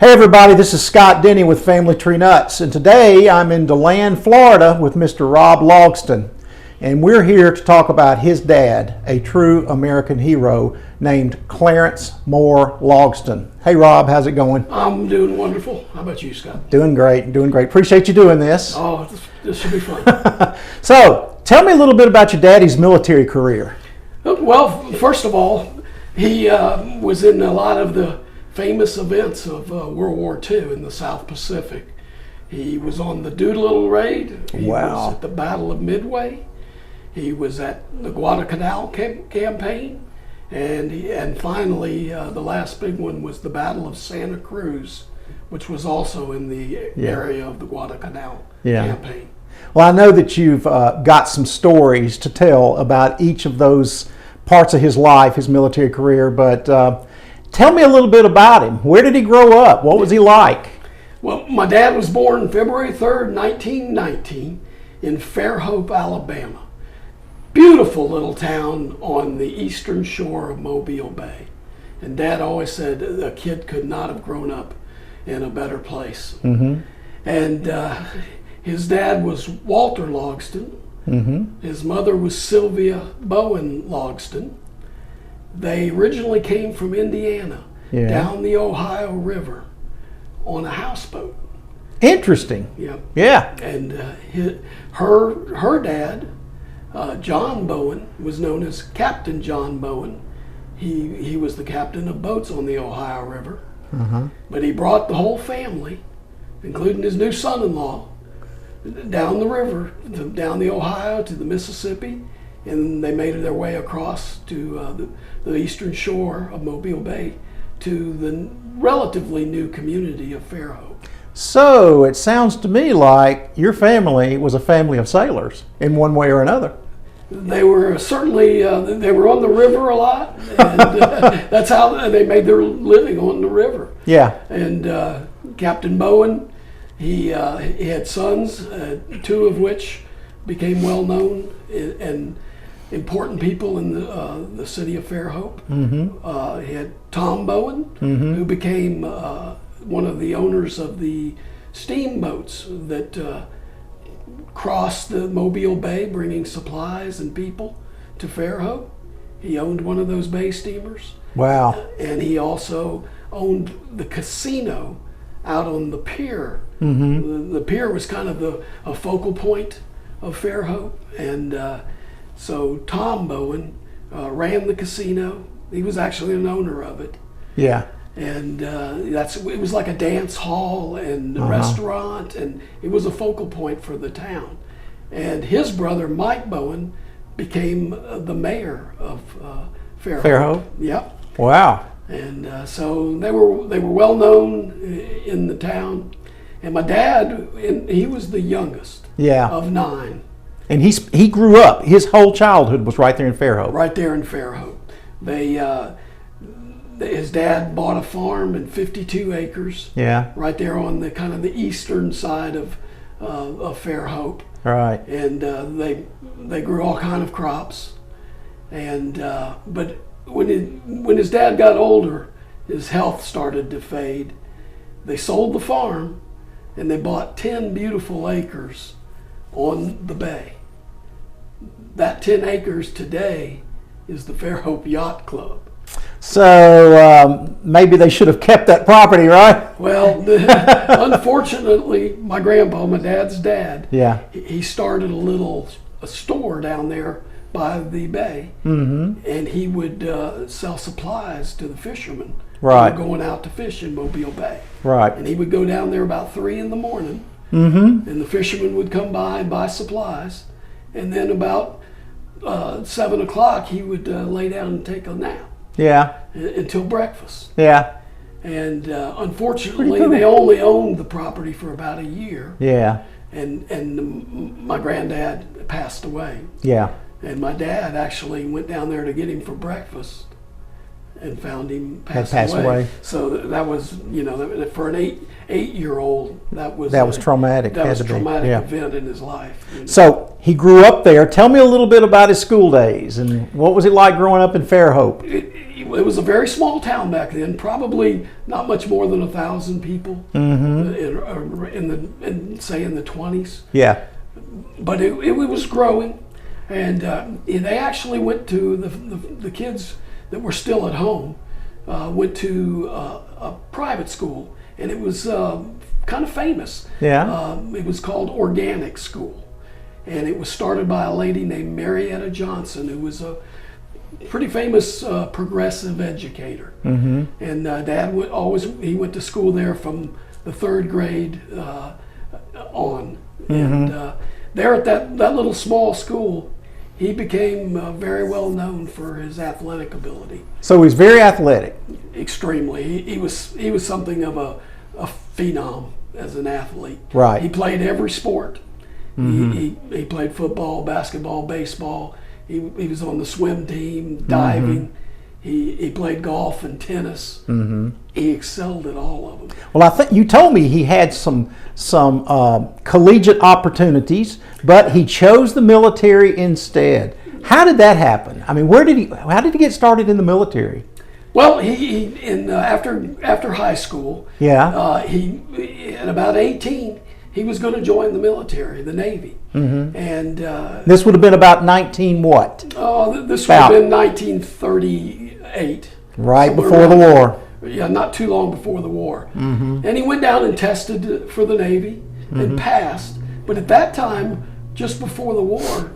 Hey everybody, this is Scott Denny with Family Tree Nuts, and today I'm in Deland, Florida with Mr. Rob Logsdon, and we're here to talk about his dad, a true American hero named Clarence Moore Logsdon. Hey Rob, how's it going? I'm doing wonderful. How about you, Scott? Doing great, doing great. Appreciate you doing this. Oh, this should be fun. So, tell me a little bit about your daddy's military career. Well, first of all, he was in a lot of the famous events of World War II in the South Pacific. He was on the Doolittle Raider. He was at the Battle of Midway. He was at the Guadalcanal campaign. And finally, the last big one was the Battle of Santa Cruz, which was also in the area of the Guadalcanal campaign. Well, I know that you've got some stories to tell about each of those parts of his life, his military career, but tell me a little bit about him. Where did he grow up? What was he like? Well, my dad was born February 3rd, 1919 in Fairhope, Alabama. Beautiful little town on the eastern shore of Mobile Bay. And Dad always said a kid could not have grown up in a better place. Mm-hmm. And his dad was Walter Logsdon. Mm-hmm. His mother was Sylvia Bowen Logsdon. They originally came from Indiana, down the Ohio River on a houseboat. Interesting. Yep. Yeah. And her dad, John Bowen, was known as Captain John Bowen. He was the captain of boats on the Ohio River. Uh-huh. But he brought the whole family, including his new son-in-law, down the river, down the Ohio to the Mississippi, and they made their way across to the eastern shore of Mobile Bay to the relatively new community of Fairhope. So it sounds to me like your family was a family of sailors in one way or another. They were certainly, they were on the river a lot, and that's how they made their living, on the river. Yeah. And Captain Bowen, he had sons, two of which became well known and important people in the city of Fairhope. Mm-hmm. He had Tom Bowen, mm-hmm. who became one of the owners of the steamboats that crossed the Mobile Bay, bringing supplies and people to Fairhope. He owned one of those bay steamers. Wow. And he also owned the casino out on the pier. Mm-hmm. The pier was kind of a focal point of Fairhope, and so Tom Bowen ran the casino. He was actually an owner of it. Yeah. And it was like a dance hall and a restaurant, and it was a focal point for the town. And his brother, Mike Bowen, became the mayor of Fairhope. Fairhope? Yep. Wow. And so they were well known in the town. And my dad, he was the youngest of 9. And he grew up, his whole childhood was right there in Fairhope. Right there in Fairhope. His dad bought a farm in 52 acres. Yeah. Right there on the kind of the eastern side of Fairhope. Right. And they grew all kind of crops. And but when his dad got older, his health started to fade. They sold the farm, and they bought 10 beautiful acres on the bay. That 10 acres today is the Fairhope Yacht Club. So maybe they should have kept that property, right? Well, unfortunately, my grandpa, my dad's dad, he started a store down there by the bay, mm-hmm. and he would sell supplies to the fishermen who were going out to fish in Mobile Bay. Right. And he would go down there about 3 in the morning, mm-hmm. and the fishermen would come by and buy supplies, and then about 7 o'clock he would lay down and take a nap. Yeah. Until breakfast. Yeah. And unfortunately, they only owned the property for about a year. Yeah. And my granddad passed away. Yeah. And my dad actually went down there to get him for breakfast and found him passed away. So that was, for an eight-year-old, that was traumatic. That was a traumatic event in his life. So he grew up there. Tell me a little bit about his school days and what was it like growing up in Fairhope? it was a very small town back then, probably not much more than 1,000 people say in the 20s. Yeah. But it was growing, and they actually went to the kids that were still at home went to a private school, and it was kind of famous. Yeah. It was called Organic School, and it was started by a lady named Marietta Johnson, who was a pretty famous progressive educator. Mm-hmm. And Dad he went to school there from the 3rd grade on. Mm-hmm. And there at that little small school, he became very well known for his athletic ability. So he's very athletic. Extremely. He was something of a phenom as an athlete. Right. He played every sport. Mm-hmm. He played football, basketball, baseball. He was on the swim team, diving. Mm-hmm. He played golf and tennis. Mm-hmm. He excelled at all of them. Well, I think you told me he had some collegiate opportunities, but he chose the military instead. How did that happen? I mean, how did he get started in the military? Well, after high school, yeah, he at about 18. He was going to join the military, the Navy. Mm-hmm. And this would have been about 19 what? Oh, this would have been 1938. Right before the war. Yeah, not too long before the war. Mm-hmm. And he went down and tested for the Navy and passed. But at that time, just before the war,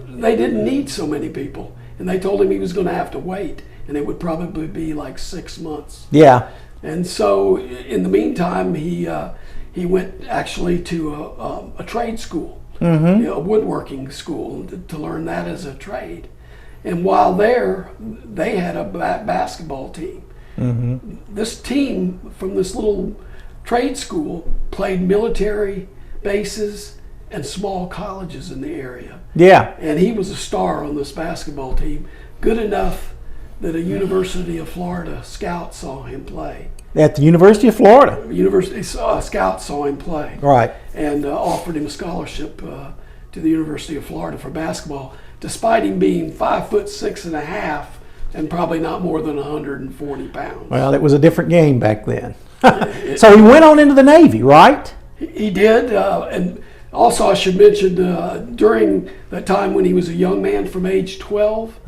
they didn't need so many people. And they told him he was going to have to wait. And it would probably be like 6 months. Yeah. And so in the meantime, he went actually to a trade school, a woodworking school, to learn that as a trade. And while there, they had a basketball team. Mm-hmm. This team from this little trade school played military bases and small colleges in the area. Yeah. And he was a star on this basketball team, good enough that a University of Florida scout saw him play. At the University of Florida? Scouts saw him play. Right. And offered him a scholarship to the University of Florida for basketball, despite him being 5'6.5" and probably not more than 140 pounds. Well, it was a different game back then. So he went on into the Navy, right? He did. And also I should mention, during that time when he was a young man from age 12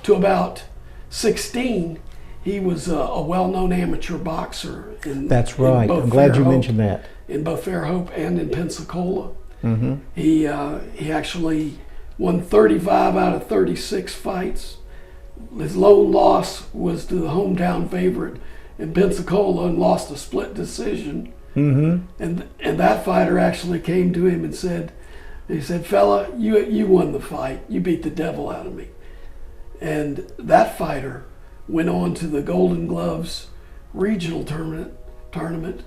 to about 16, he was a well-known amateur boxer. That's right. I'm glad you mentioned that. In both Fairhope and in Pensacola. Mm-hmm. He actually won 35 out of 36 fights. His lone loss was to the hometown favorite in Pensacola and lost a split decision. Mm-hmm. And that fighter actually came to him and said, "Fella, you won the fight. You beat the devil out of me." And that fighter went on to the Golden Gloves regional tournament,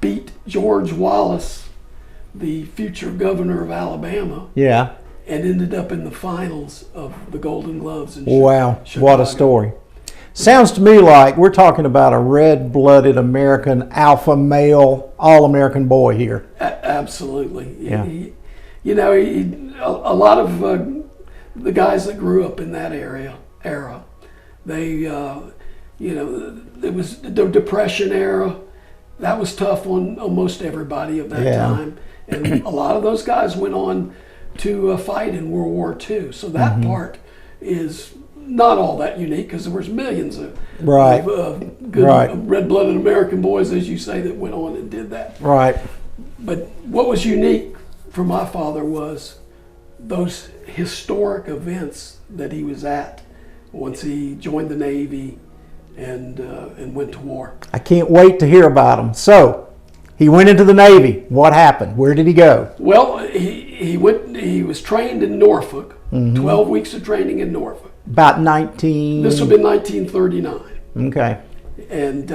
beat George Wallace, the future governor of Alabama. Yeah. And ended up in the finals of the Golden Gloves in Wow, Chicago. What a story. Sounds to me like we're talking about a red-blooded American alpha male, all-American boy here. Absolutely. Yeah. A lot of the guys that grew up in that era, they, it was the Depression era. That was tough on almost everybody of that time. And a lot of those guys went on to fight in World War II. So that part is not all that unique, because there was millions of good red-blooded American boys, as you say, that went on and did that. Right. But what was unique for my father was those historic events that he was at once he joined the Navy and went to war. I can't wait to hear about them. So, he went into the Navy. What happened? Where did he go? Well, he was trained in Norfolk, 12 weeks of training in Norfolk. About 19... This would have been 1939. Okay. And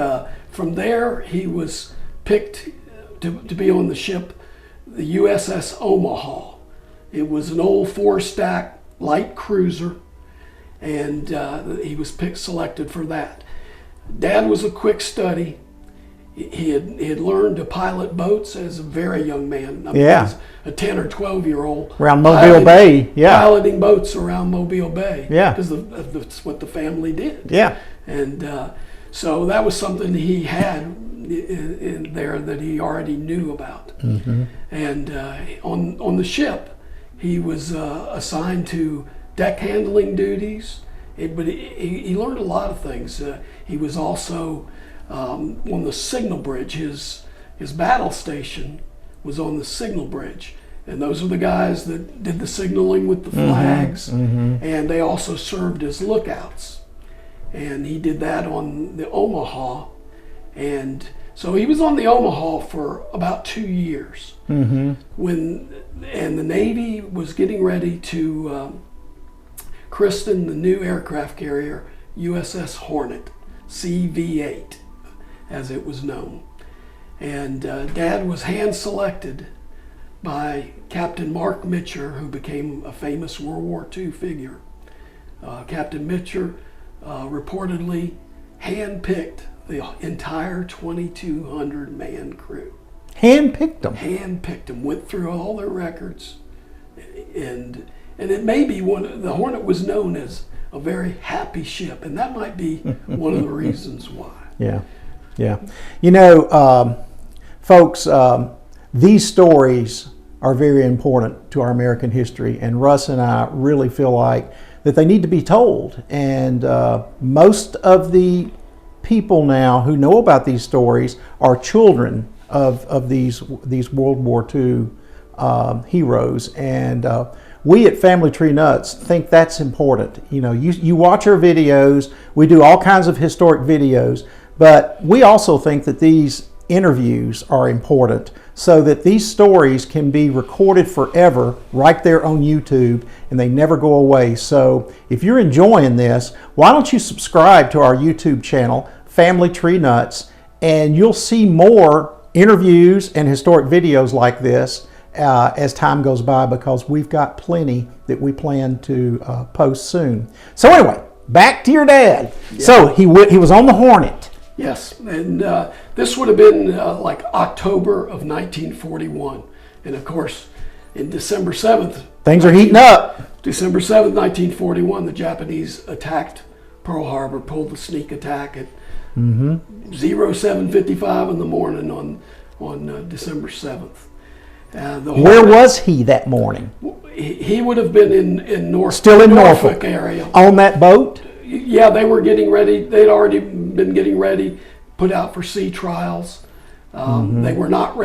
from there, he was picked to be on the ship, the U.S.S. Omaha. It was an old 4-stack light cruiser, and he was selected for that. Dad was a quick study. he had learned to pilot boats as a very young man. I mean, yeah. He was a 10 or 12-year-old. Around Mobile Bay, yeah. Piloting boats around Mobile Bay. Yeah. Because that's what the family did. Yeah. And so that was something he had in there that he already knew about. Mm-hmm. And on the ship, he was assigned to deck handling duties. But he learned a lot of things. He was also on the signal bridge. His battle station was on the signal bridge, and those are the guys that did the signaling with the flags. Mm-hmm. And they also served as lookouts. And he did that on the Omaha, and so he was on the Omaha for about 2 years. Mm-hmm. And the Navy was getting ready to christen the new aircraft carrier U.S.S. Hornet, CV-8, as it was known. And Dad was hand-selected by Captain Mark Mitcher, who became a famous World War II figure. Captain Mitcher reportedly hand-picked the entire 2,200-man crew. Hand-picked them? Hand-picked them, went through all their records, and it may be the Hornet was known as a very happy ship, and that might be one of the reasons why. Yeah, yeah. You know, folks, these stories are very important to our American history, and Russ and I really feel like that they need to be told. And most of the people now who know about these stories are children of these World War II heroes, and we at Family Tree Nuts think that's important. You know, you watch our videos, we do all kinds of historic videos, but we also think that these interviews are important so that these stories can be recorded forever right there on YouTube, and they never go away. So if you're enjoying this, why don't you subscribe to our YouTube channel, Family Tree Nuts, and you'll see more interviews and historic videos like this as time goes by, because we've got plenty that we plan to post soon. So anyway, back to your dad. Yeah. So he was on the Hornet. Yes, and this would have been like October of 1941. And of course, in December 7th... Things are heating up. December 7th, 1941, the Japanese attacked Pearl Harbor, pulled the sneak attack at 07:55 in the morning on December 7th. Where was he that morning? He would have been in Norfolk area. On that boat? Yeah, they were getting ready. They'd already been getting ready, put out for sea trials. They were not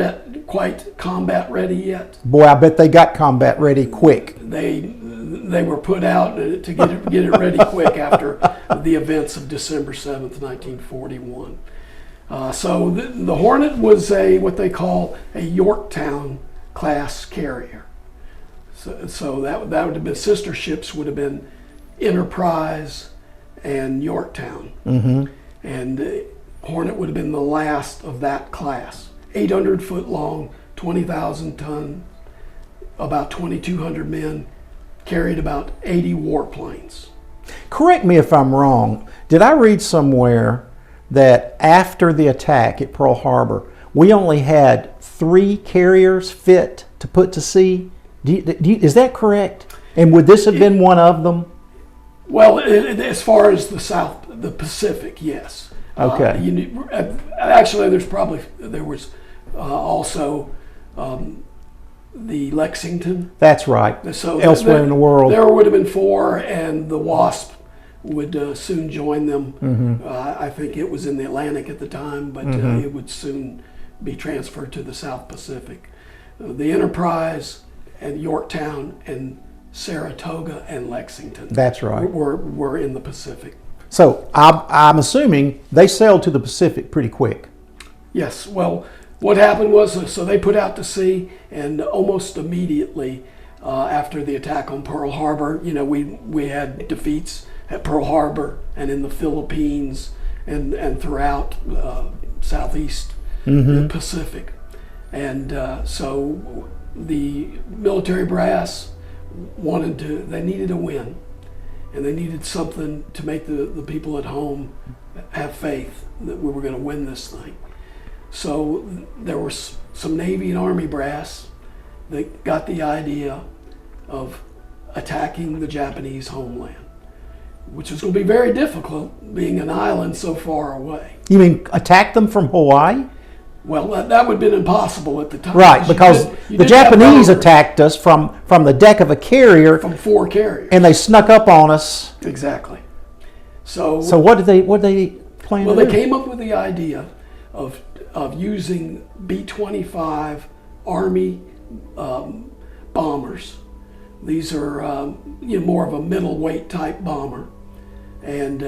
quite combat ready yet. Boy, I bet they got combat ready quick. They were put out to get it ready quick after the events of December 7th, 1941. So the Hornet was what they call a Yorktown class carrier. So that would have been, sister ships would have been Enterprise and Yorktown. And Hornet would have been the last of that class. 800 foot long, 20,000 ton, about 2,200 men, carried about 80 warplanes. Correct me if I'm wrong. Did I read somewhere that after the attack at Pearl Harbor, we only had 3 carriers fit to put to sea? Is that correct? And would this have been one of them? Well, as far as the Pacific, yes. Okay. Actually, there was also the Lexington. That's right. So elsewhere in the world. There would have been 4, and the Wasp would soon join them. I think it was in the Atlantic at the time, but it would soon be transferred to the South Pacific. The Enterprise and Yorktown and Saratoga and Lexington. That's right. Were in the Pacific. So I'm assuming they sailed to the Pacific pretty quick. Yes. Well, what happened was, so they put out to sea, and almost immediately after the attack on Pearl Harbor, we had defeats at Pearl Harbor and in the Philippines and throughout Southeast Pacific. And so the military brass they needed a win, and they needed something to make the people at home have faith that we were going to win this thing. So there was some Navy and Army brass that got the idea of attacking the Japanese homeland, which was going to be very difficult, being an island so far away. You mean attack them from Hawaii? Well, that would have been impossible at the time. Right, because the Japanese attacked us from the deck of a carrier. From 4 carriers. And they snuck up on us. Exactly. So what did they plan to do? Well, they came up with the idea of using B-25 Army bombers. These are more of a middleweight type bomber, and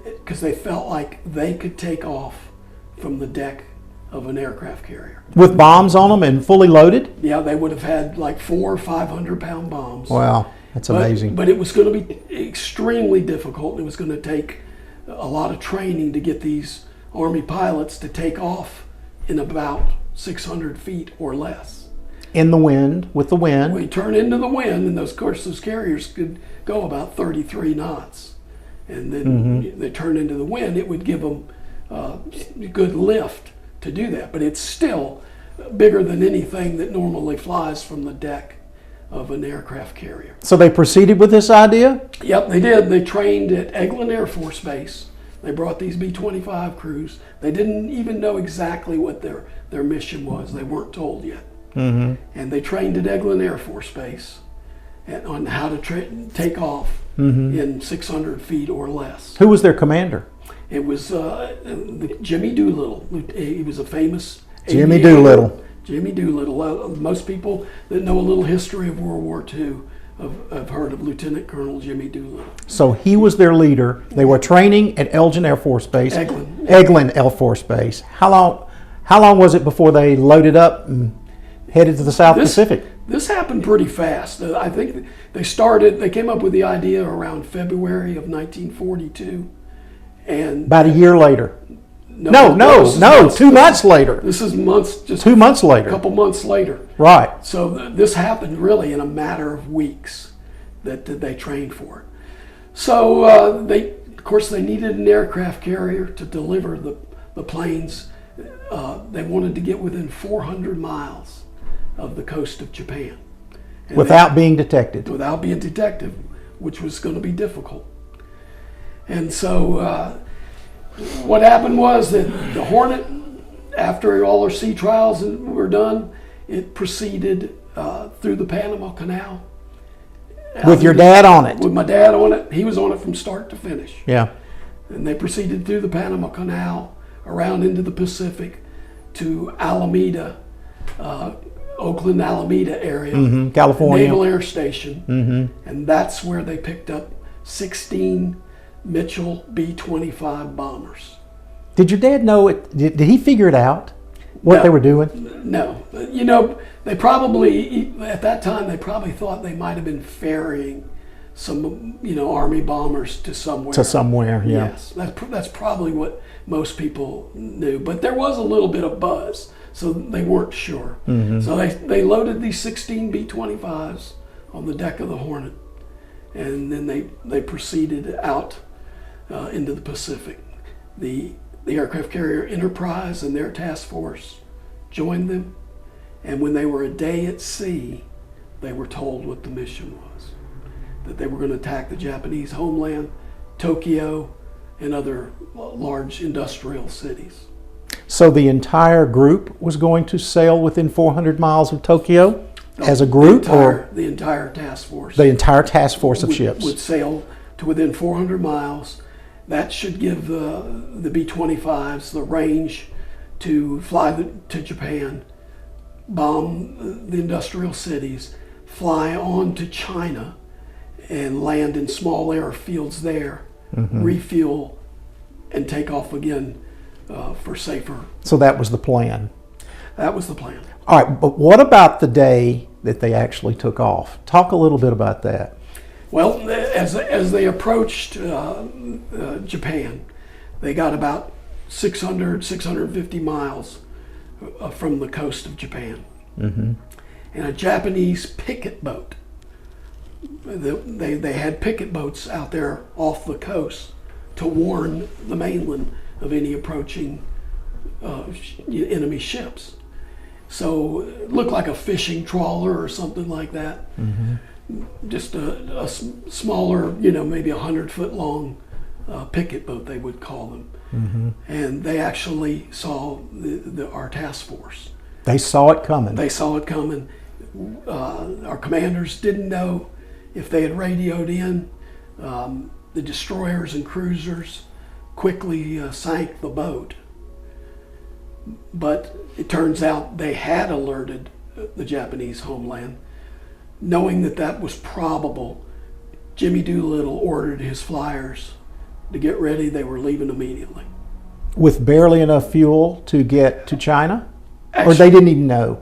because they felt like they could take off from the deck of an aircraft carrier with bombs on them and fully loaded. Yeah, they would have had like 400 or 500 pound bombs. Wow, that's amazing. But it was going to be extremely difficult. It was going to take a lot of training to get these Army pilots to take off in about 600 feet or less. In the wind, with the wind. We turn into the wind, and of course those carriers could go about 33 knots. And then they turn into the wind. It would give them good lift to do that. But it's still bigger than anything that normally flies from the deck of an aircraft carrier. So they proceeded with this idea? Yep, they did. They trained at Eglin Air Force Base. They brought these B-25 crews. They didn't even know exactly what their mission was. They weren't told yet. And they trained at Eglin Air Force Base on how to take off in 600 feet or less. Who was their commander? It was Jimmy Doolittle. He was a famous Jimmy Doolittle. Jimmy Doolittle. Most people that know a little history of World War II have heard of Lieutenant Colonel Jimmy Doolittle. So he was their leader. They were training at Elgin Air Force Base. Eglin Air Force Base. How long was it before they loaded up and headed to the South Pacific? This happened pretty fast. I think they came up with the idea around February of 1942. And about a year later. No, 2 months later. This is months, just 2 months later. A couple months later. Right. So this happened really in a matter of weeks that they trained for it. So of course they needed an aircraft carrier to deliver the planes. They wanted to get within 400 miles of the coast of Japan. And without being detected. Without being detected, which was going to be difficult. And so what happened was that the Hornet, after all their sea trials were done, it proceeded through the Panama Canal. With your dad on it? With my dad on it. He was on it from start to finish. Yeah. And they proceeded through the Panama Canal, around into the Pacific, to Alameda, Oakland, Alameda area. California. Naval Air Station. And that's where they picked up 16 Mitchell B-25 bombers. Did your dad know it? Did he figure it out, what they were doing? No. You know, they probably, at that time, they probably thought they might have been ferrying some, Army bombers to somewhere. To somewhere, yeah. Yes, that's probably what most people knew. But there was a little bit of buzz, so they weren't sure. So they loaded these 16 B-25s on the deck of the Hornet, and then they proceeded out into the Pacific. The aircraft carrier Enterprise and their task force joined them, and when they were a day at sea, they were told what the mission was, that they were going to attack the Japanese homeland, Tokyo, and other large industrial cities. So the entire group was going to sail within 400 miles of Tokyo as a group? The entire task force. The entire task force of ships. Would sail to within 400 miles. That should give the B-25s the range to fly to Japan, bomb the industrial cities, fly on to China, and land in small airfields there, refuel, and take off again for safer. So that was the plan. That was the plan. All right, but what about the day that they actually took off? Talk a little bit about that. Well, as they approached Japan, they got about 650 miles from the coast of Japan. And a Japanese picket boat, they had picket boats out there off the coast to warn the mainland of any approaching enemy ships. So it looked like a fishing trawler or something like that. Just a smaller, maybe 100-foot long picket boat, they would call them. And they actually saw our task force. They saw it coming. They saw it coming. Our commanders didn't know if they had radioed in. The destroyers and cruisers quickly sank the boat. But it turns out they had alerted the Japanese homeland. Knowing that that was probable, Jimmy Doolittle ordered his flyers to get ready. They were leaving immediately. With barely enough fuel to get to China? Actually, or they didn't even know?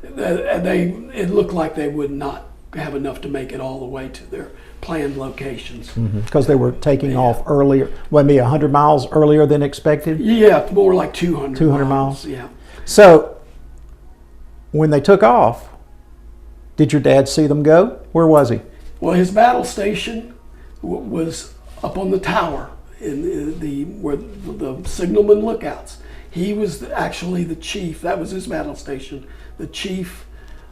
It looked like they would not have enough to make it all the way to their planned locations. Because they were taking off earlier, maybe 100 miles earlier than expected? Yeah, more like 200 200 miles? Yeah. So, when they took off, did your dad see them go? Where was he? Well, his battle station was up on the tower where the signalman lookouts. He was actually the chief. That was his battle station, the chief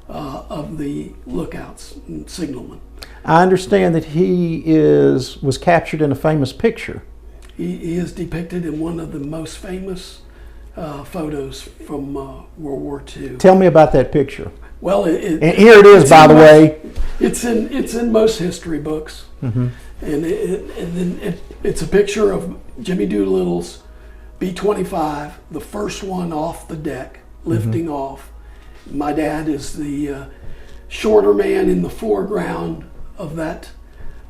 of the lookouts and signalman. I understand that he was captured in a famous picture. He is depicted in one of the most famous photos from World War II. Tell me about that picture. Well, and here it is, by the way. It's in most history books, and it's a picture of Jimmy Doolittle's B-25, the first one off the deck, lifting off. My dad is the shorter man in the foreground of that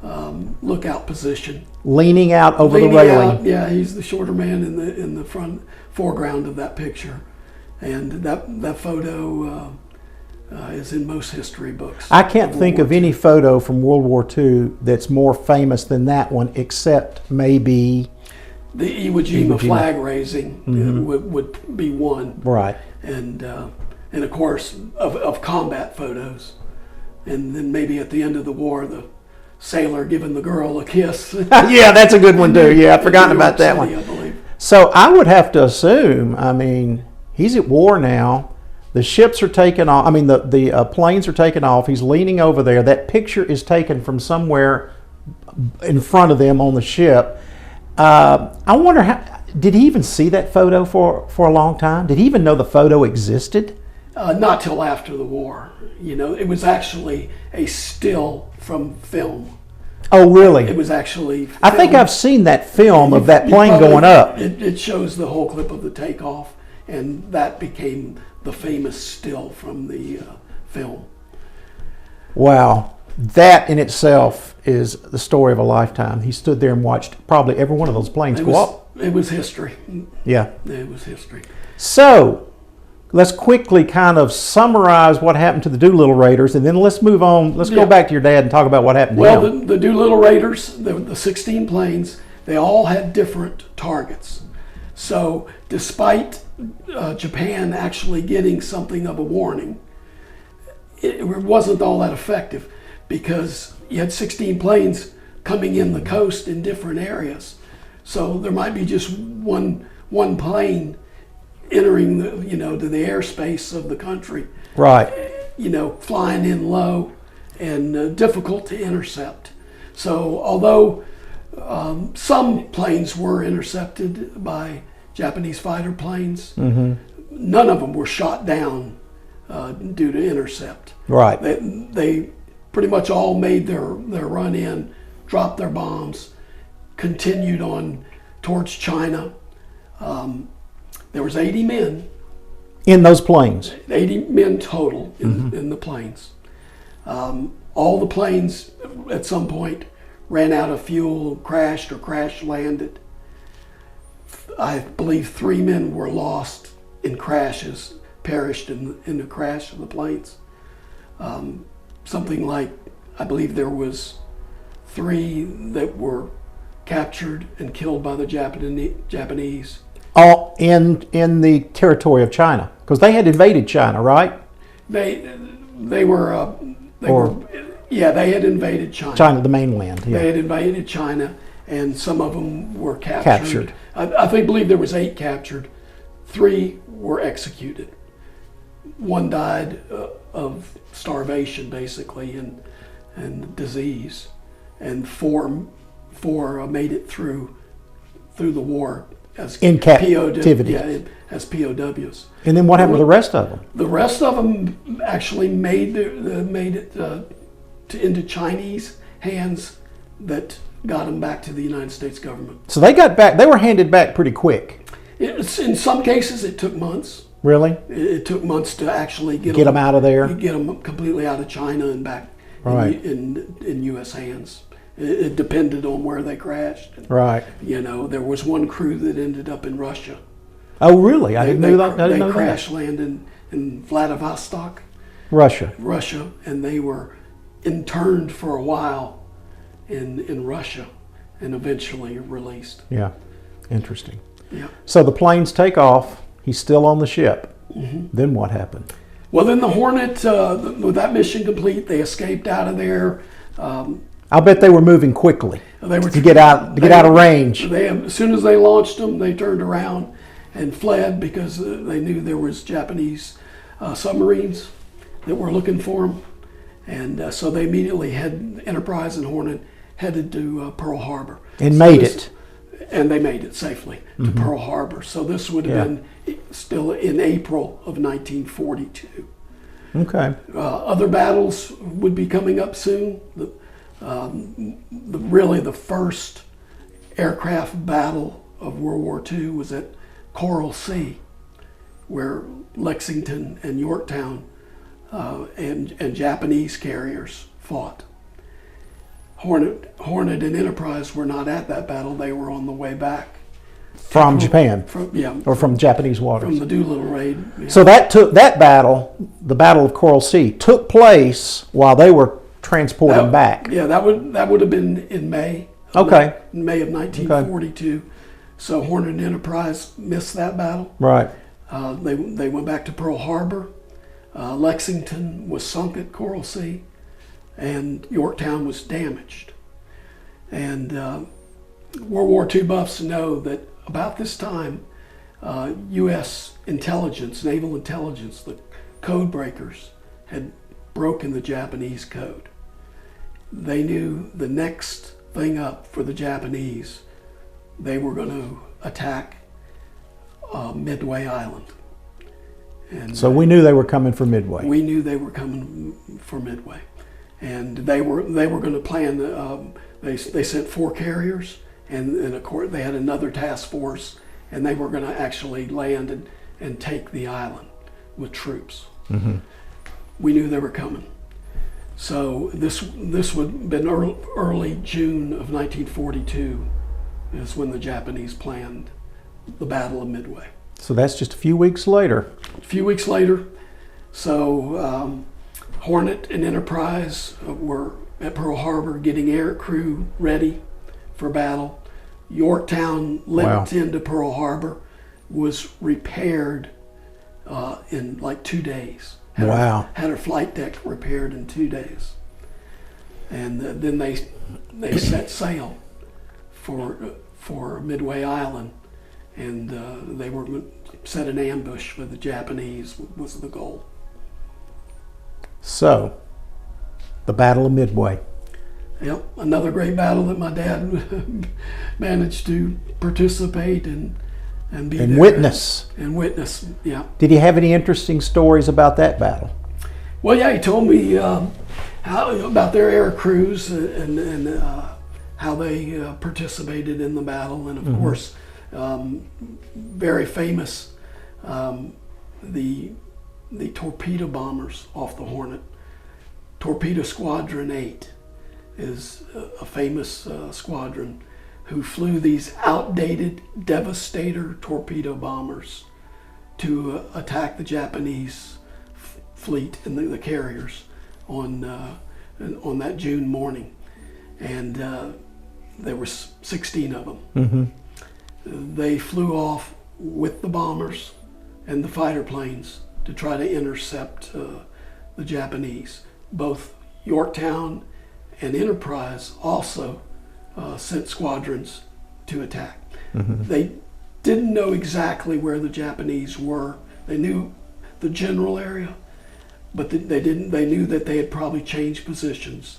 lookout position, leaning out over the railing. Yeah, he's the shorter man in the foreground of that picture, and that photo is in most history books. I can't think of any photo from World War II that's more famous than that one, except maybe the Iwo Jima flag raising would be one. Right. And of course of combat photos, and then maybe at the end of the war, the sailor giving the girl a kiss. Yeah, that's a good one too. Yeah, I'd forgotten about that one. I believe. So I would have to assume, I mean, he's at war now. The ships are taken off. I mean, the planes are taken off. He's leaning over there. That picture is taken from somewhere in front of them on the ship. I wonder, did he even see that photo for a long time? Did he even know the photo existed? Not till after the war. It was actually a still from film. Oh, really? It was actually filmed. I think I've seen that film of that plane going up. It shows the whole clip of the takeoff, and that became the famous still from the film. Wow. That in itself is the story of a lifetime. He stood there and watched probably every one of those planes go up. It was history. Yeah. It was history. So, let's quickly kind of summarize what happened to the Doolittle Raiders, and then let's move on. Let's go back to your dad and talk about what happened to him. Well, the Doolittle Raiders, the 16 planes, they all had different targets. So, despite Japan actually getting something of a warning, it wasn't all that effective, because you had 16 planes coming in the coast in different areas. So there might be just one plane entering to the airspace of the country. Right. Flying in low and difficult to intercept. So although some planes were intercepted by Japanese fighter planes, none of them were shot down due to intercept. Right. They pretty much all made their run in, dropped their bombs, continued on towards China. There was 80 men. In those planes? 80 men total in the planes. All the planes at some point ran out of fuel, crashed or crash landed. I believe 3 men were lost in crashes, perished in the crash of the planes. Something like, I believe there was 3 that were captured and killed by the Japanese. All in the territory of China, because they had invaded China, right? They had invaded China. China, the mainland. Yeah. They had invaded China, and some of them were captured. I believe there was 8 captured. 3 were executed. 1 died of starvation, basically, and disease, and 4 made it through the war as in captivity. As POWs. And then what happened to the rest of them? The rest of them actually made it into Chinese hands that got them back to the United States government. So they got back. They were handed back pretty quick. In some cases, it took months. Really? It took months to actually get them out of there. Get them completely out of China and back in U.S. hands. It depended on where they crashed. Right. There was one crew that ended up in Russia. Oh, really? I didn't know that. They crash landed in Vladivostok, Russia, and they were interned for a while in Russia, and eventually released. Yeah, interesting. Yeah. So the planes take off. He's still on the ship. Mm-hmm. Then what happened? Well, then the Hornet, with that mission complete, they escaped out of there. I'll bet they were moving quickly to get out of range. As soon as they launched them, they turned around and fled because they knew there was Japanese submarines that were looking for them, and so they immediately had Enterprise and Hornet headed to Pearl Harbor. And made it. And they made it safely to Pearl Harbor. So this would have been still in April of 1942. Okay. Other battles would be coming up soon. Really the first aircraft battle of World War II was at Coral Sea, where Lexington and Yorktown and Japanese carriers fought. Hornet and Enterprise were not at that battle. They were on the way back from Japan, or from Japanese waters, from the Doolittle Raider. Yeah. So that battle, the Battle of Coral Sea, took place while they were transporting back. Yeah, that would have been in May. Okay. In May of 1942. Okay. So Hornet and Enterprise missed that battle. Right. They went back to Pearl Harbor. Lexington was sunk at Coral Sea, and Yorktown was damaged. And World War II buffs know that about this time, U.S. intelligence, naval intelligence, the code breakers, had broken the Japanese code. They knew the next thing up for the Japanese, they were going to attack Midway Island. And so we knew they were coming for Midway. We knew they were coming for Midway, and they were going to plan. They sent 4 carriers, and of course they had another task force, and they were going to actually land and take the island with troops. Mm-hmm. We knew they were coming. So this would have been early June of 1942 is when the Japanese planned the Battle of Midway. So that's just a few weeks later. A few weeks later. So Hornet and Enterprise were at Pearl Harbor getting air crew ready for battle. Yorktown, linked into Pearl Harbor, was repaired in like 2 days. Had her flight deck repaired in 2 days. And then they set sail for Midway Island, and they were set an ambush for the Japanese was the goal. So, the Battle of Midway. Yep, another great battle that my dad managed to participate in and be there. Witness. And witness, yeah. Did he have any interesting stories about that battle? Well, yeah, he told me about their air crews and how they participated in the battle, and of course, very famous, the torpedo bombers off the Hornet. Torpedo Squadron 8 is a famous squadron who flew these outdated Devastator torpedo bombers to attack the Japanese fleet and the carriers on that June morning. And there were 16 of them. Mm-hmm. They flew off with the bombers and the fighter planes to try to intercept the Japanese. Both Yorktown and Enterprise also sent squadrons to attack. Mm-hmm. didn't know exactly where the Japanese were. They knew the general area, but they knew that they had probably changed positions,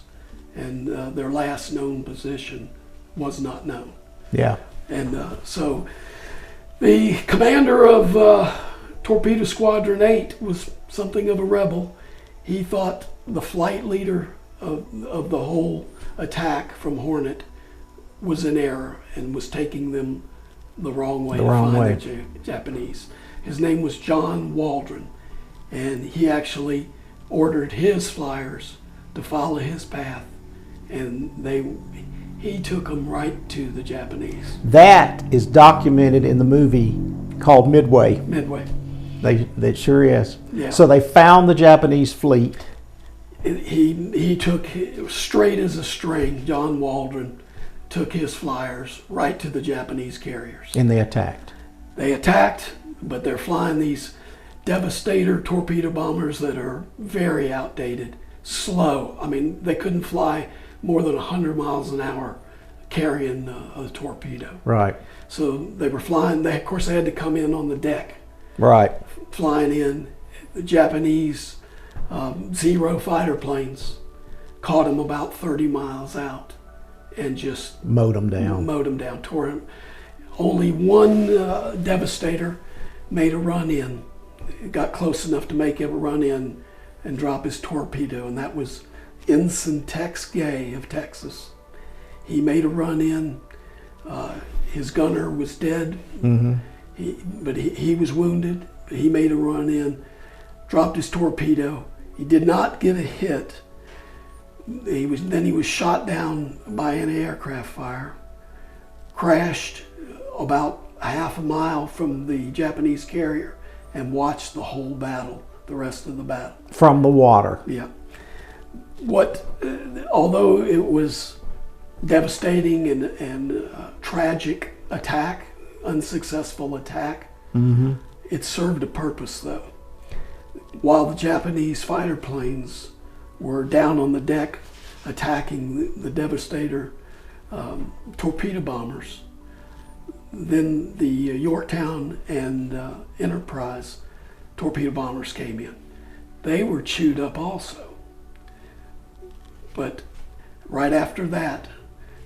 and their last known position was not known. Yeah. And so the commander of Torpedo Squadron 8 was something of a rebel. He thought the flight leader of the whole attack from Hornet was in error and was taking them the wrong way to find the Japanese. His name was John Waldron, and he actually ordered his flyers to follow his path, and he took them right to the Japanese. That is documented in the movie called Midway. Midway. That sure is. Yeah. So they found the Japanese fleet. He took, straight as a string, John Waldron took his flyers right to the Japanese carriers. And they attacked. They attacked, but they're flying these Devastator torpedo bombers that are very outdated, slow. I mean, they couldn't fly more than 100 miles an hour carrying a torpedo. Right. So they were flying. Of course, they had to come in on the deck. Right. Flying in. The Japanese Zero fighter planes caught them about 30 miles out and just mowed them down. Tore them. Only one Devastator made a run in. It got close enough to make him run in and drop his torpedo, and that was Ensign Tex Gay of Texas. He made a run in. His gunner was dead, but he was wounded. But he made a run in, dropped his torpedo. He did not get a hit. He was shot down by anti-aircraft fire, crashed about a half a mile from the Japanese carrier, and watched the whole battle, the rest of the battle. From the water. Yeah. Although it was devastating and tragic attack, unsuccessful attack, it served a purpose though. While the Japanese fighter planes were down on the deck attacking the Devastator torpedo bombers, then the Yorktown and Enterprise torpedo bombers came in. They were chewed up also. But right after that,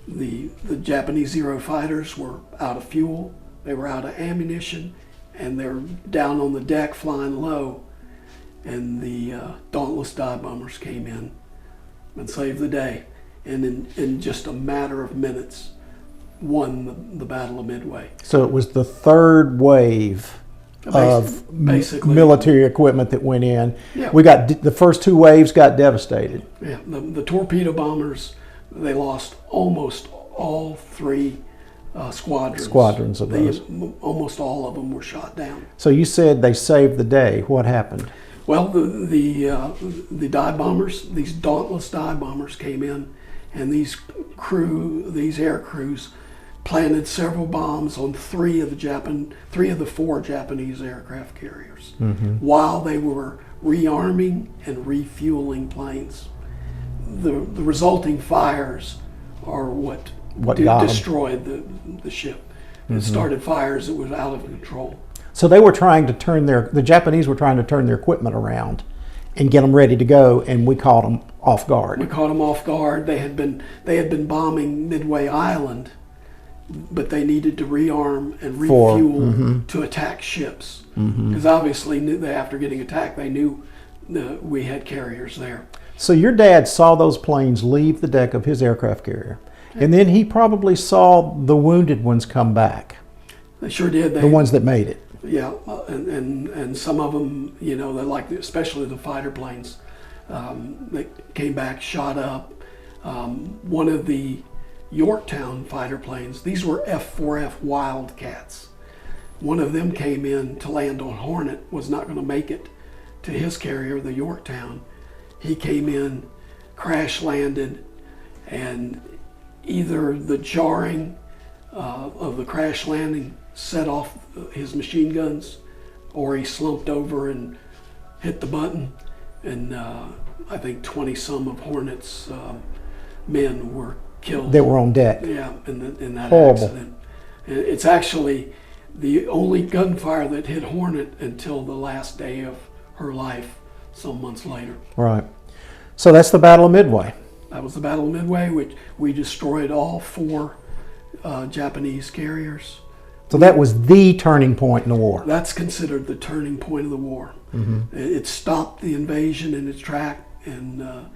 the Japanese Zero fighters were out of fuel, they were out of ammunition, and they're down on the deck flying low. And the Dauntless dive bombers came in and saved the day. And in just a matter of minutes, won the Battle of Midway. So it was the third wave of military equipment that went in. Yeah. We got the first two waves got devastated. Yeah, the torpedo bombers, they lost almost all three squadrons of those. Almost all of them were shot down. So you said they saved the day. What happened? Well, the dive bombers, these Dauntless dive bombers came in, and these air crews planted several bombs on three of the four Japanese aircraft carriers while they were rearming and refueling planes. The resulting fires are what destroyed the ship. It started fires that was out of control. So they were trying to the Japanese were trying to turn their equipment around and get them ready to go, and we caught them off guard. We caught them off guard. They had been bombing Midway Island, but they needed to rearm and refuel to attack ships. Because obviously, after getting attacked, they knew we had carriers there. So your dad saw those planes leave the deck of his aircraft carrier, and then he probably saw the wounded ones come back. They sure did. The ones that made it. Yeah, and some of them, especially the fighter planes, that came back shot up. One of the Yorktown fighter planes, these were F-4F Wildcats. One of them came in to land on Hornet, was not going to make it to his carrier, the Yorktown. He came in, crash landed, and either the jarring of the crash landing set off his machine guns, or he slumped over and hit the button, and I think 20 some of Hornet's men were killed. They were on deck. Yeah, in that Horrible accident. It's actually the only gunfire that hit Hornet until the last day of her life, some months later. Right. So that's the Battle of Midway. That was the Battle of Midway, which we destroyed all 4 Japanese carriers. So that was the turning point in the war. That's considered the turning point of the war. It stopped the invasion in its track, and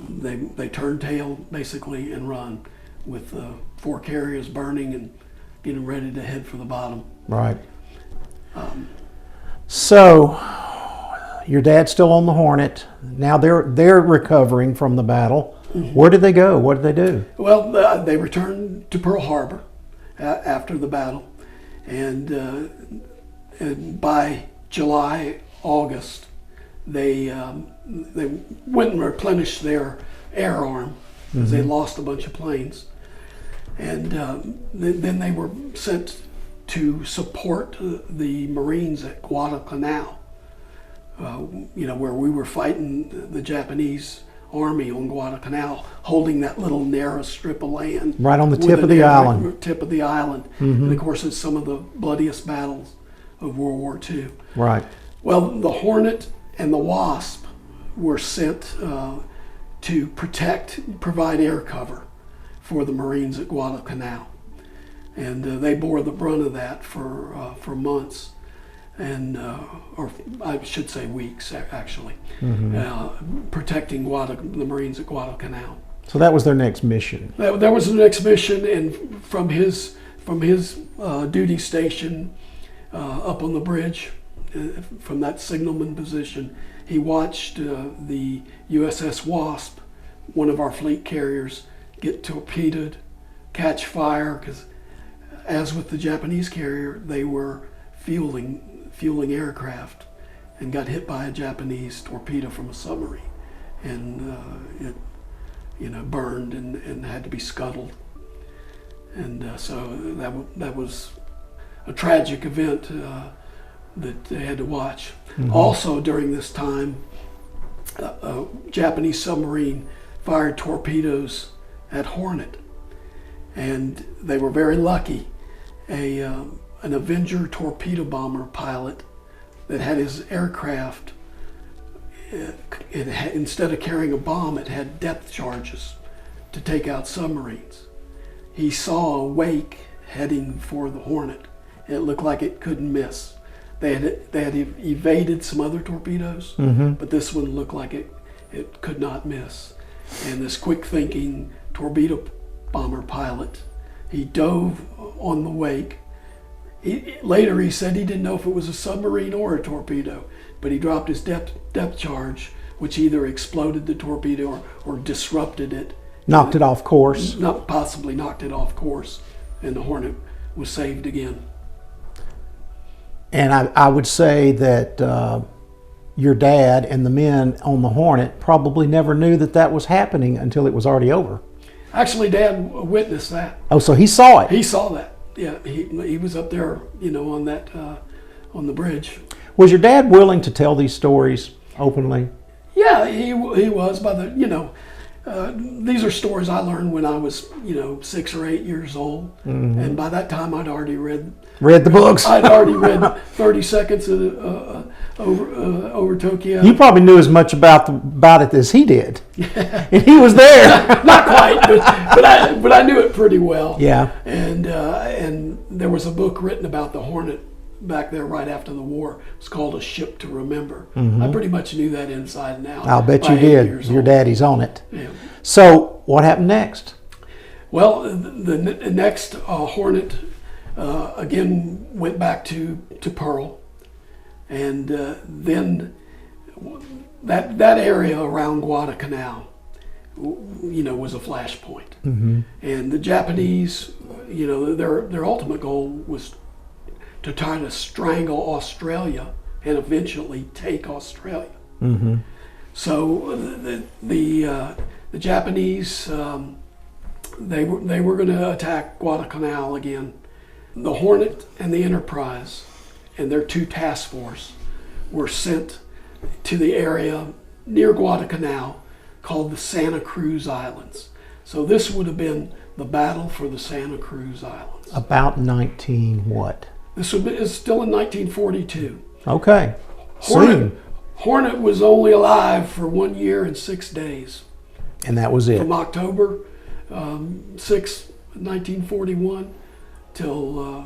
they turned tail basically and run, with 4 carriers burning and getting ready to head for the bottom. Right. So your dad's still on the Hornet. Now they're recovering from the battle. Where did they go? What did they do? Well, they returned to Pearl Harbor after the battle, and by July, August, they went and replenished their air arm, because they lost a bunch of planes, and then they were sent to support the Marines at Guadalcanal, where we were fighting the Japanese army on Guadalcanal, holding that little narrow strip of land. Right on the tip of the island. Tip of the island. And of course, it's some of the bloodiest battles of World War II. Right. Well, the Hornet and the Wasp were sent to provide air cover for the Marines at Guadalcanal. And they bore the brunt of that for months. And or I should say weeks, actually, protecting the Marines at Guadalcanal. So that was their next mission. That was the next mission, and from his duty station up on the bridge, from that signalman position, he watched the U.S.S. Wasp, one of our fleet carriers, get torpedoed, catch fire, because as with the Japanese carrier, they were fueling aircraft, and got hit by a Japanese torpedo from a submarine, and it burned and had to be scuttled, and so that was a tragic event that they had to watch. Also during this time, a Japanese submarine fired torpedoes at Hornet, and they were very lucky. An Avenger torpedo bomber pilot that had his aircraft, instead of carrying a bomb, it had depth charges to take out submarines. He saw a wake heading for the Hornet. It looked like it couldn't miss. They had evaded some other torpedoes, but this one looked like it could not miss. And this quick-thinking torpedo bomber pilot, he dove on the wake. Later he said he didn't know if it was a submarine or a torpedo, but he dropped his depth charge, which either exploded the torpedo or disrupted it. Knocked it off course. Possibly knocked it off course, and the Hornet was saved again. And I would say that your dad and the men on the Hornet probably never knew that was happening until it was already over. Actually, Dad witnessed that. Oh, so he saw it. He saw that. Yeah, he was up there, on that on the bridge. Was your dad willing to tell these stories openly? Yeah, he was. These are stories I learned when I was 6 or 8 years old, and by that time I'd already read the books. I'd already read 30 Seconds over Tokyo. You probably knew as much about it as he did, and he was there. Not quite, but I knew it pretty well. Yeah. And there was a book written about the Hornet back there right after the war. It's called A Ship to Remember. I pretty much knew that inside and out. I'll bet you did. Your daddy's on it. Yeah. So what happened next? Well, the next Hornet again went back to Pearl, and then that area around Guadalcanal, was a flashpoint. And the Japanese, their ultimate goal was to try to strangle Australia and eventually take Australia. So the Japanese, they were going to attack Guadalcanal again. The Hornet and the Enterprise and their 2 task force were sent to the area near Guadalcanal called the Santa Cruz Islands. So this would have been the battle for the Santa Cruz Islands. About 19 what? This is still in 1942. Okay. Hornet was only alive for 1 year and 6 days. And that was it. From October 6, 1941 till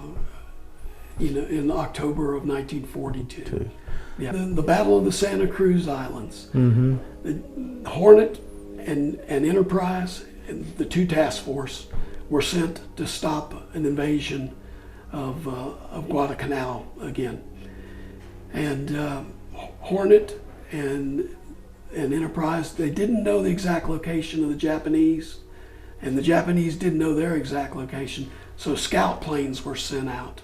in October of 1942. Yeah. The Battle of the Santa Cruz Islands. Mm-hmm. The Hornet and Enterprise and the two task force were sent to stop an invasion of Guadalcanal again. And Hornet and Enterprise, they didn't know the exact location of the Japanese, and the Japanese didn't know their exact location, so scout planes were sent out.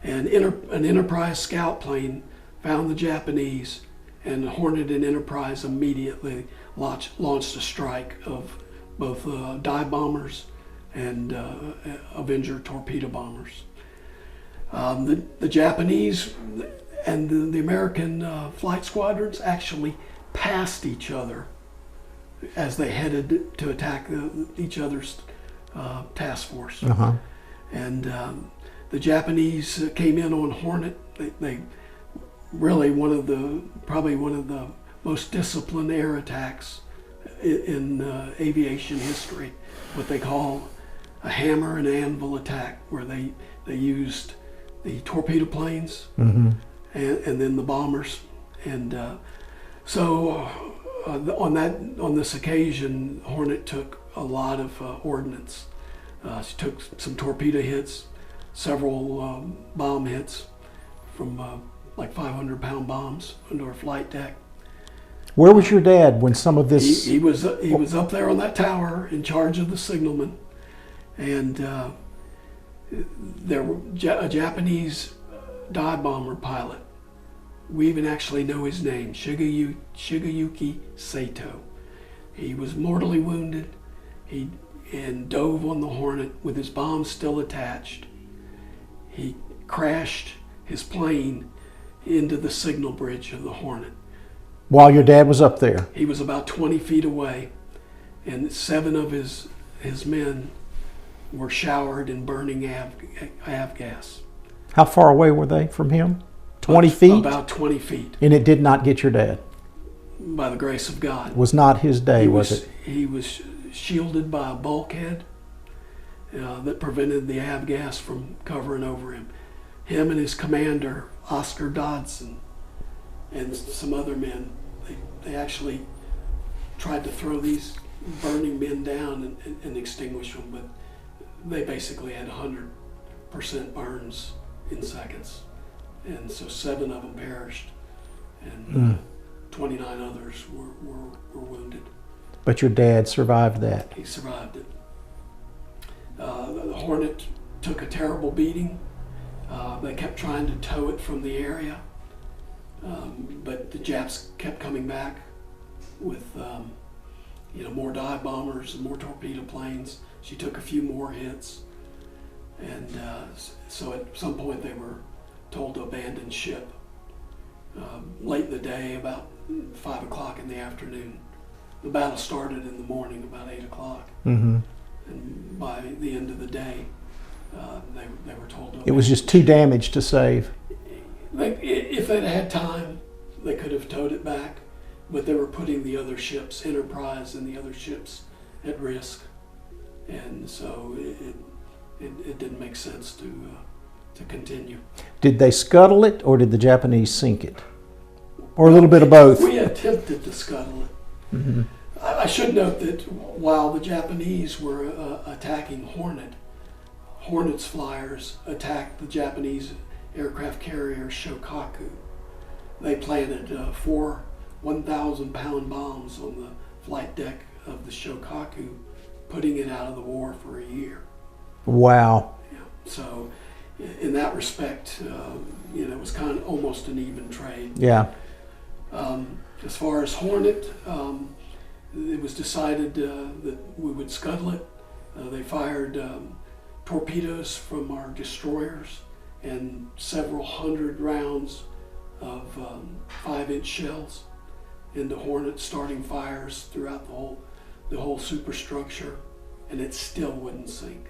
And an Enterprise scout plane found the Japanese, and Hornet and Enterprise immediately launched a strike of both dive bombers and Avenger torpedo bombers. The Japanese and the American flight squadrons actually passed each other as they headed to attack each other's task force. Uh-huh. And the Japanese came in on Hornet. They really probably one of the most disciplined air attacks in aviation history. What they call a hammer and anvil attack, where they used the torpedo planes, mm-hmm. and then the bombers, and so on this occasion, Hornet took a lot of ordnance. She took some torpedo hits, several bomb hits from like 500-pound bombs under her flight deck. Where was your dad when some of this? He was up there on that tower in charge of the signalman, and there were a Japanese dive bomber pilot. We even actually know his name, Shigeyuki Sato. He was mortally wounded. He dove on the Hornet with his bomb still attached. He crashed his plane into the signal bridge of the Hornet. While your dad was up there? He was about 20 feet away, and 7 of his men were showered in burning avgas. How far away were they from him? 20 feet? About 20 feet. And it did not get your dad? By the grace of God. It was not his day, was it? He was shielded by a bulkhead that prevented the avgas from covering over him. Him and his commander, Oscar Dodson, and some other men, they actually tried to throw these burning men down and extinguish them, but they basically had 100% burns in seconds. And so 7 of them perished, and 29 others were wounded. But your dad survived that. He survived it. The Hornet took a terrible beating. They kept trying to tow it from the area, but the Japs kept coming back with more dive bombers and more torpedo planes. She took a few more hits, and so at some point they were told to abandon ship. Late in the day, about 5 o'clock in the afternoon. The battle started in the morning, about 8 o'clock. Mm-hmm. And by the end of the day, they were told to abandon. It was just too damaged to save. If they'd had time, they could have towed it back, but they were putting the other ships, Enterprise and the other ships, at risk. And so it didn't make sense to continue. Did they scuttle it, or did the Japanese sink it? Or a little bit of both? We attempted to scuttle it. Mm-hmm. I should note that while the Japanese were attacking Hornet's flyers attacked the Japanese aircraft carrier Shokaku. They planted 4 1,000-pound bombs on the flight deck of the Shokaku, putting it out of the war for a year. Wow. Yeah. So in that respect, it was kind of almost an even trade. Yeah. As far as Hornet, it was decided that we would scuttle it. They fired torpedoes from our destroyers and several hundred rounds of 5-inch shells into Hornet, starting fires throughout the whole superstructure, and it still wouldn't sink.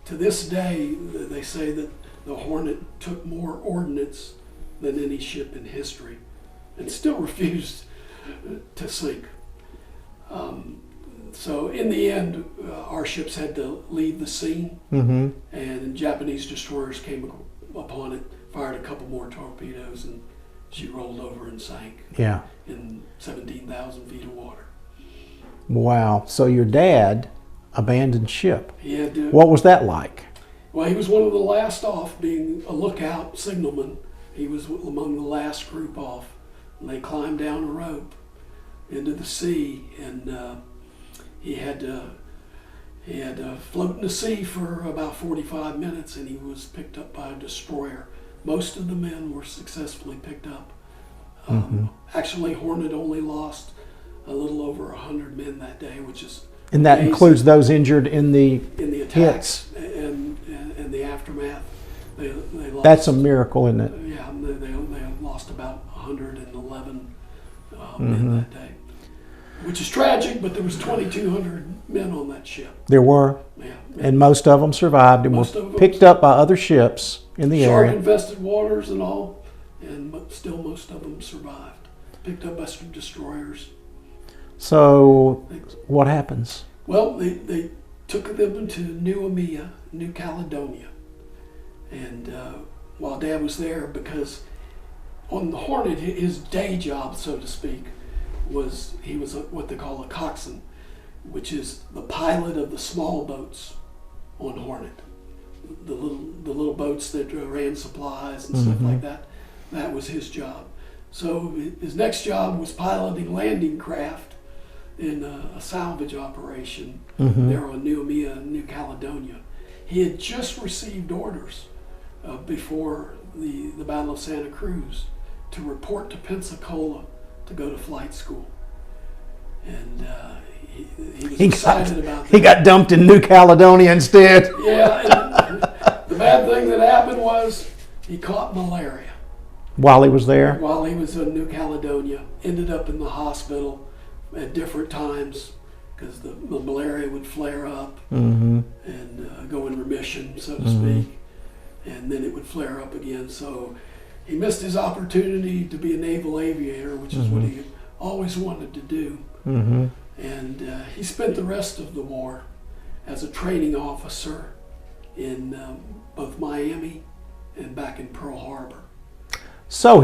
To this day, they say that the Hornet took more ordnance than any ship in history, and still refused to sink. So in the end, our ships had to leave the scene, and Japanese destroyers came upon it, fired a couple more torpedoes, and she rolled over and sank in 17,000 feet of water. Wow. So your dad abandoned ship. He had to, what was that like? Well, he was one of the last off, being a lookout signalman. He was among the last group off, and they climbed down a rope into the sea, and he had to float in the sea for about 45 minutes, and he was picked up by a destroyer. Most of the men were successfully picked up. Actually, Hornet only lost a little over 100 men that day, which is and that amazing. Includes those injured in the attacks hits. and the aftermath. They lost, that's a miracle, isn't it? Yeah, they lost about 111 men that day, which is tragic. But there was 2,200 men on that ship. There were, and most of them survived and were picked up by other ships in the area. Shark-infested waters and all, and still most of them survived. Picked up by destroyers. So what happens? Well, they took them to New Caledonia. And while Dad was there, because on the Hornet, his day job, so to speak, was he was what they call a coxswain, which is the pilot of the small boats on Hornet, the little boats that ran supplies and stuff like that. That was his job. So his next job was piloting landing craft in a salvage operation there on New Caledonia. He had just received orders before the Battle of Santa Cruz to report to Pensacola to go to flight school. And he was excited about that. He got dumped in New Caledonia instead. Yeah, and the bad thing that happened was he caught malaria. While he was there? While he was in New Caledonia. Ended up in the hospital at different times because the malaria would flare up and go in remission, so to speak. And then it would flare up again. So he missed his opportunity to be a naval aviator, which is what he always wanted to do. And he spent the rest of the war as a training officer in both Miami and back in Pearl Harbor. So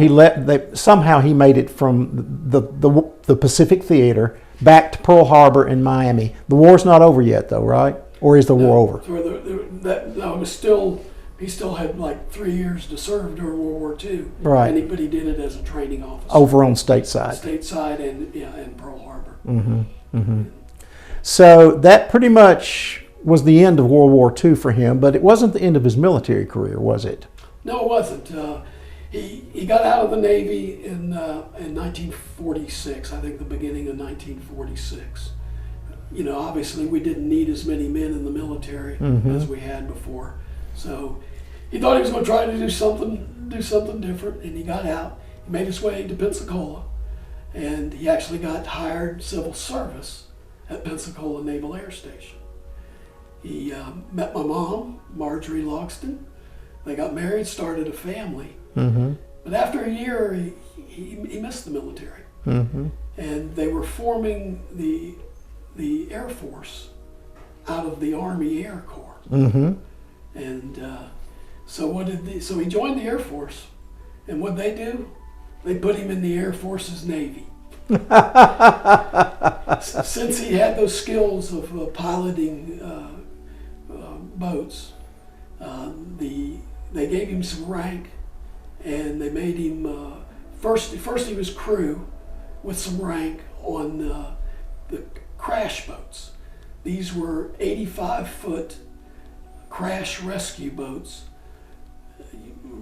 somehow he made it from the Pacific Theater back to Pearl Harbor and Miami. The war's not over yet, though, right? Or is the war over? He still had like 3 years to serve during World War II. Right. But he did it as a training officer. Over on stateside. Stateside and Pearl Harbor. So that pretty much was the end of World War II for him, but it wasn't the end of his military career, was it? No, it wasn't. He got out of the Navy in 1946, I think the beginning of 1946. You know, obviously we didn't need as many men in the military as we had before. So he thought he was going to try to do something different, and he got out. He made his way to Pensacola, and he actually got hired civil service at Pensacola Naval Air Station. He met my mom, Marjorie Logsdon. They got married, started a family. But after a year, he missed the military. And they were forming the Air Force out of the Army Air Corps. And so he joined the Air Force. And what they do? They put him in the Air Force's Navy. Since he had those skills of piloting boats, they gave him some rank, and they made him first he was crew with some rank on the crash boats. These were 85-foot crash rescue boats,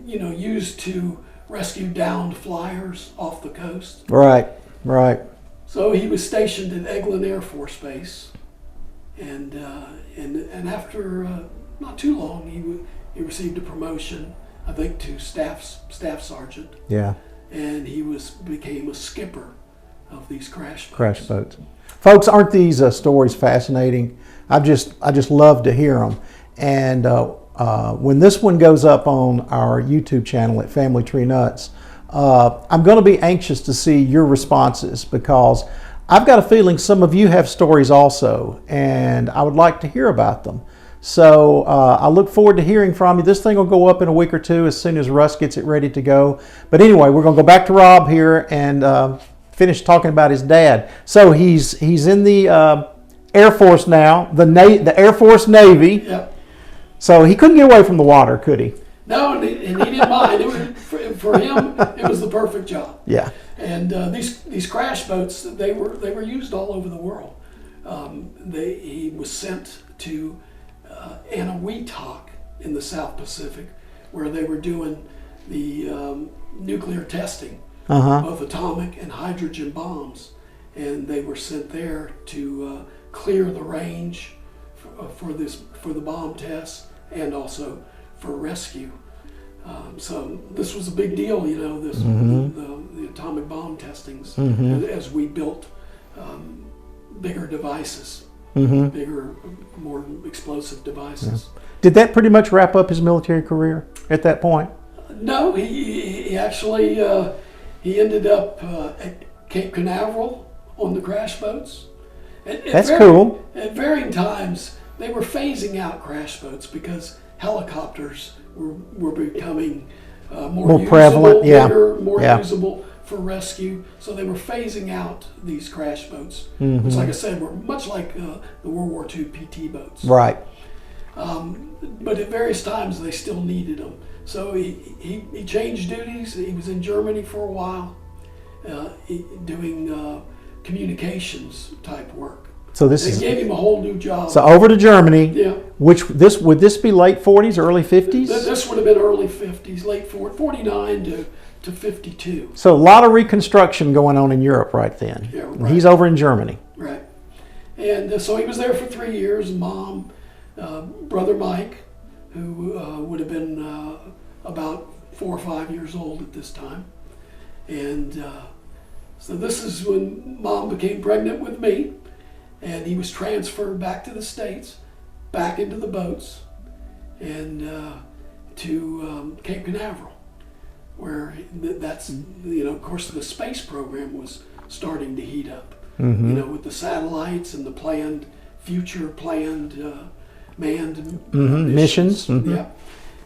used to rescue downed flyers off the coast. Right. So he was stationed at Eglin Air Force Base, and after not too long, he received a promotion, I think, to staff sergeant. Yeah. And he became a skipper of these crash boats. Folks, aren't these stories fascinating? I just love to hear them. And when this one goes up on our YouTube channel at Family Tree Nuts, I'm going to be anxious to see your responses, because I've got a feeling some of you have stories also, and I would like to hear about them. So I look forward to hearing from you. This thing will go up in a week or two as soon as Russ gets it ready to go. But anyway, we're going to go back to Rob here and finish talking about his dad. So he's in the Air Force now, the Air Force Navy. Yep. So he couldn't get away from the water, could he? No, and he didn't mind. It was, for him, it was the perfect job. Yeah. And these crash boats, they were used all over the world. He was sent to Anahuac in the South Pacific, where they were doing the nuclear testing, both atomic and hydrogen bombs, and they were sent there to clear the range for the bomb tests and also for rescue. So this was a big deal, you know, the atomic bomb testings, as we built bigger devices. Bigger, more explosive devices. Yeah. Did that pretty much wrap up his military career at that point? No, he actually he ended up at Cape Canaveral on the crash boats. That's cool. At varying times, they were phasing out crash boats because helicopters were becoming more usable, prevalent, bigger, more usable for rescue. So they were phasing out these crash boats, which, like I said, were much like the World War II PT boats. Right. But at various times they still needed them. So he changed duties. He was in Germany for a while, doing communications type work. So they gave him a whole new job. So over to Germany. Yeah. Would this be late 40s, early 50s? This would have been early 50s, late 49 to 52. So a lot of reconstruction going on in Europe right then. Yeah, right. And he's over in Germany. Right. And so he was there for 3 years. Mom, brother Mike, who would have been about 4 or 5 years old at this time. And so this is when Mom became pregnant with me. And he was transferred back to the States, back into the boats, and to Cape Canaveral, where that's, you know, of course, the space program was starting to heat up, you know, with the satellites and the future planned manned missions. Yeah.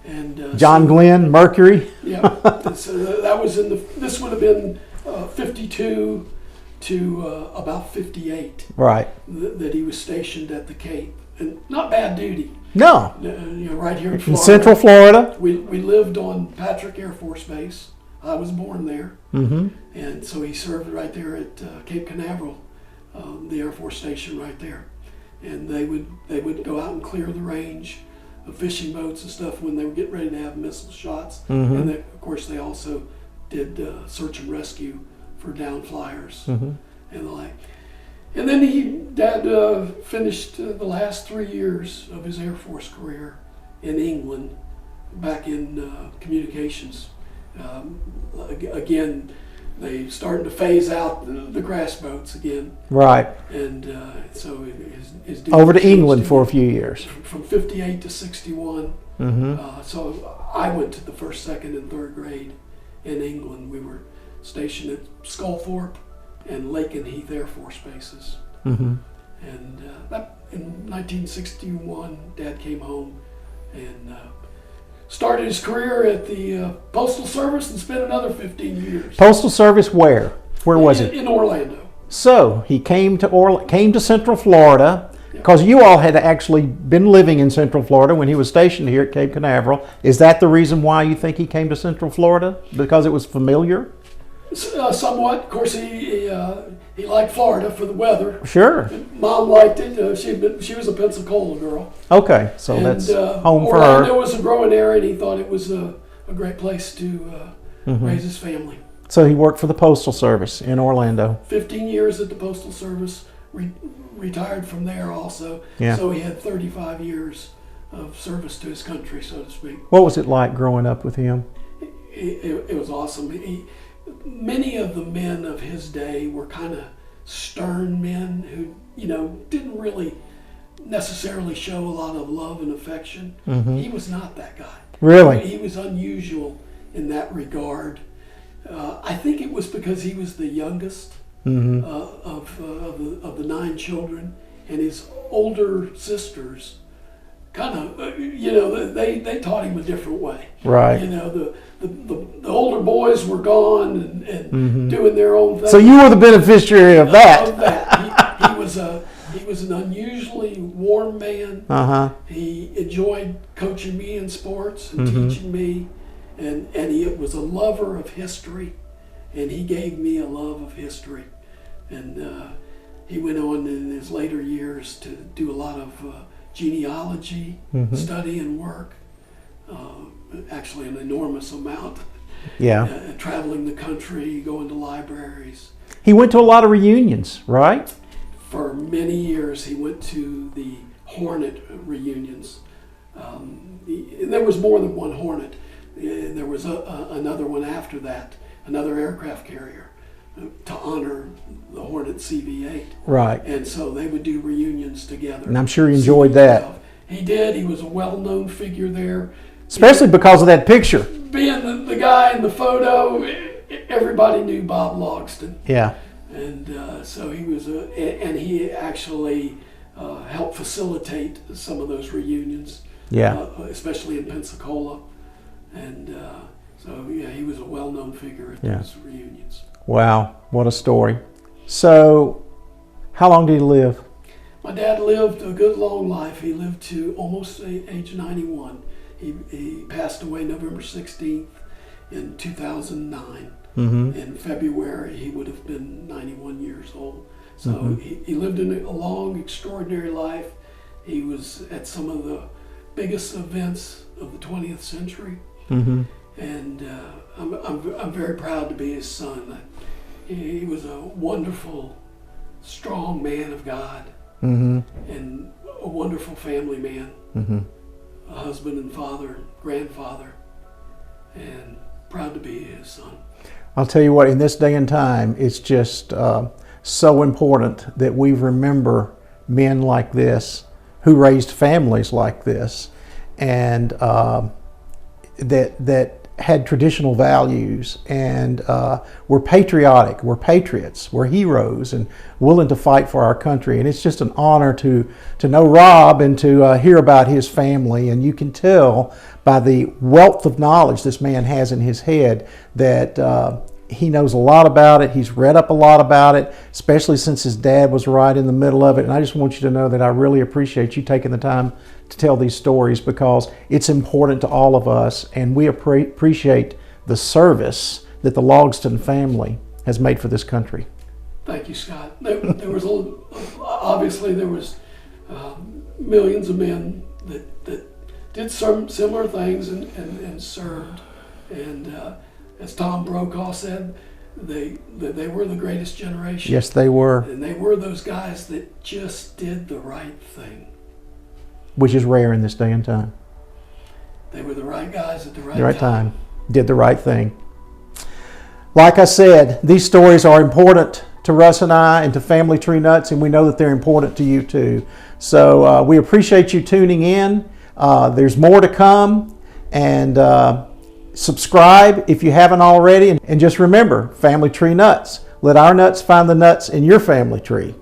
And John Glenn, Mercury. Yeah. So that was this would have been 52 to about 58. Right. That he was stationed at the Cape, and not bad duty. No. You know, right here in Florida. In Central Florida. We lived on Patrick Air Force Base. I was born there, and so he served right there at Cape Canaveral, the Air Force station right there. And they would go out and clear the range of fishing boats and stuff when they were getting ready to have missile shots. And of course they also did search and rescue for down flyers and the like. And then Dad finished the last 3 years of his Air Force career in England, back in communications. Again, they started to phase out the crash boats again. Right. And so his over to England for a few years. From 58 to 61. So I went to the first, second, and third grade in England. We were stationed at Sculthorpe and Lake and Heath Air Force bases. And that, in 1961, Dad came home and started his career at the Postal Service and spent another 15 years. Postal Service where? Where was it? In Orlando. So he came to Central Florida, because you all had actually been living in Central Florida when he was stationed here at Cape Canaveral. Is that the reason why you think he came to Central Florida? Because it was familiar? Somewhat. Of course, he liked Florida for the weather. Sure. Mom liked it. She was a Pensacola girl. Okay, so that's home for her. Orlando was a growing area, and he thought it was a great place to raise his family. So he worked for the Postal Service in Orlando. 15 years at the Postal Service. Retired from there also. Yeah. So he had 35 years of service to his country, so to speak. What was it like growing up with him? It was awesome. Many of the men of his day were kind of stern men who, you know, didn't really necessarily show a lot of love and affection. He was not that guy. Really? He was unusual in that regard. I think it was because he was the youngest of the 9 children, and his older sisters kind of, they taught him a different way. Right. The older boys were gone and doing their own thing. So you were the beneficiary of that. Of that. He was an unusually warm man. He enjoyed coaching me in sports and teaching me, and he was a lover of history, and he gave me a love of history. And he went on in his later years to do a lot of genealogy study and work, actually an enormous amount. Yeah. Traveling the country, going to libraries. He went to a lot of reunions, right? For many years, he went to the Hornet reunions. There was more than one Hornet. There was another one after that, another aircraft carrier, to honor the Hornet CV-8. Right. And so they would do reunions together. And I'm sure he enjoyed that. He did. He was a well-known figure there. Especially because of that picture. Being the guy in the photo, everybody knew Bob Logsdon. Yeah. And so he was, and he actually helped facilitate some of those reunions. Yeah. Especially in Pensacola. And so, yeah, he was a well-known figure at those reunions. Wow, what a story. So, how long did he live? My dad lived a good long life. He lived to almost age 91. He passed away November 16th in 2009. In February, he would have been 91 years old. So he lived in a long, extraordinary life. He was at some of the biggest events of the 20th century. And I'm very proud to be his son. He was a wonderful, strong man of God, and a wonderful family man, a husband and father, grandfather, and proud to be his son. I'll tell you what, in this day and time, it's just so important that we remember men like this who raised families like this, and that had traditional values, and were patriotic, were patriots, were heroes, and willing to fight for our country. And it's just an honor to know Rob and to hear about his family. And you can tell by the wealth of knowledge this man has in his head that he knows a lot about it. He's read up a lot about it, especially since his dad was right in the middle of it. And I just want you to know that I really appreciate you taking the time to tell these stories, because it's important to all of us, and we appreciate the service that the Logsdon family has made for this country. Thank you, Scott. There was obviously there was millions of men that did some similar things and served, and as Tom Brokaw said, they were the greatest generation. Yes, they were. And they were those guys that just did the right thing. Which is rare in this day and time. They were the right guys at the right time. Did the right thing. Like I said, these stories are important to Russ and I and to Family Tree Nuts, and we know that they're important to you too. So we appreciate you tuning in. There's more to come, and subscribe if you haven't already. And just remember, Family Tree Nuts. Let our nuts find the nuts in your family tree.